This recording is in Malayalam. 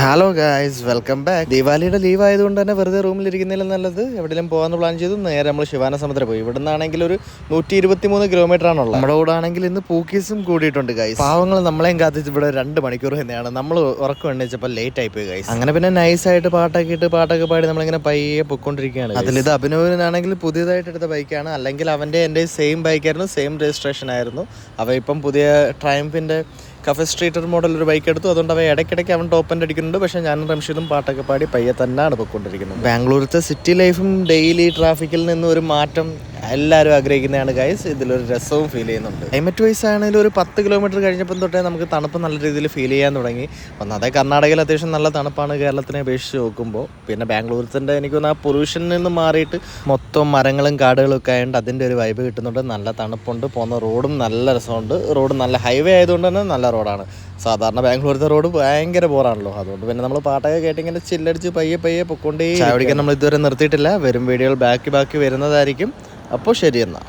Hello guys, welcome back. ദീപാവലിയുടെ ലീവ് ആയതുകൊണ്ട് തന്നെ വെറുതെ റൂമിലിരിക്കുന്നതിലും നല്ലത് എവിടെയെങ്കിലും പോകാമെന്ന് പ്ലാൻ ചെയ്തു നേരെ നമ്മൾ ശിവാനസമുദ്രം പോയി. ഇവിടെ നിന്നാണെങ്കിൽ ഒരു 123 കിലോമീറ്റർ ആണുള്ളത്. നമ്മുടെ കൂടെ ആണെങ്കിൽ ഇന്ന് പൂക്കീസും കൂടിയിട്ടുണ്ട് ഗൈസ്. പാവങ്ങൾ നമ്മളെയും കാത്തിച്ച് ഇവിടെ 2 മണിക്കൂർ തന്നെയാണ്. നമ്മൾ ഉറക്കം എണ്ണിച്ചപ്പോൾ ലേറ്റ് ആയിപ്പോയി ഗൈസ്. അങ്ങനെ പിന്നെ നൈസായിട്ട് പാട്ടൊക്കെ പാടി നമ്മളിങ്ങനെ പയ്യെ പൊയ്ക്കൊണ്ടിരിക്കുകയാണ്. അതിലിത് അഭിനവനാണെങ്കിൽ പുതിയതായിട്ട് എടുത്ത ബൈക്കാണ്. അല്ലെങ്കിൽ എൻ്റെ സെയിം ബൈക്കായിരുന്നു, സെയിം രജിസ്ട്രേഷൻ ആയിരുന്നു. അവ ഇപ്പം പുതിയ ട്രയംഫിൻ്റെ കഫേ സ്ട്രീറ്റർ മോഡൽ ഒരു ബൈക്ക് എടുത്തു. അതുകൊണ്ട് അവ ഇടയ്ക്കിടയ്ക്ക് അവൻ ടോപ്പ് എൻ്റെ അടിക്കുന്നുണ്ട്. പക്ഷേ ഞാനും റംഷീദും പാട്ടൊക്കെ പാടി പയ്യെ തന്നെയാണ് പോയിക്കൊണ്ടിരിക്കുന്നത്. ബാംഗ്ലൂരത്തെ സിറ്റി ലൈഫും ഡെയിലി ട്രാഫിക്കിൽ നിന്നും ഒരു മാറ്റം എല്ലാവരും ആഗ്രഹിക്കുന്നതാണ് ഗൈസ്. ഇതിലൊരു രസവും ഫീൽ ചെയ്യുന്നുണ്ട്. ക്ലൈമറ്റ് വൈസ് ആണെങ്കിൽ ഒരു 10 കിലോമീറ്റർ കഴിഞ്ഞപ്പം തൊട്ടേ നമുക്ക് തണുപ്പ് നല്ല രീതിയിൽ ഫീൽ ചെയ്യാൻ തുടങ്ങി. ഒന്നാമതെ കർണാടകയിൽ അത്യാവശ്യം നല്ല തണുപ്പാണ് കേരളത്തിനെ അപേക്ഷിച്ച് നോക്കുമ്പോൾ. പിന്നെ ബാംഗ്ലൂരത്തിൻ്റെ എനിക്ക് തോന്നുന്നു ആ പൊല്യൂഷനിൽ നിന്ന് മാറിയിട്ട് മൊത്തം മരങ്ങളും കാടുകളും ഒക്കെ ആയതുകൊണ്ട് അതിൻ്റെ ഒരു വൈബ് കിട്ടുന്നുണ്ട്. നല്ല തണുപ്പുണ്ട്, പോകുന്ന റോഡും നല്ല രസമുണ്ട്. റോഡ് നല്ല ഹൈവേ ആയതുകൊണ്ട് തന്നെ നല്ല റോഡാണ്. സാധാരണ ബാംഗ്ലൂരത്തെ റോഡ് ഭയങ്കര ബോറാണല്ലോ. അതുകൊണ്ട് പിന്നെ നമ്മൾ പാട്ടൊക്കെ കേട്ടിങ്ങനെ ചില്ലടിച്ച് പയ്യെ പൊക്കൊണ്ടേ ചായ കുടിക്കാൻ നമ്മൾ ഇതുവരെ നിർത്തിയിട്ടില്ല. വരും വീഡിയോകൾ ബാക്കി വരുന്നതായിരിക്കും. അപ്പോൾ ശരി എന്നാൽ.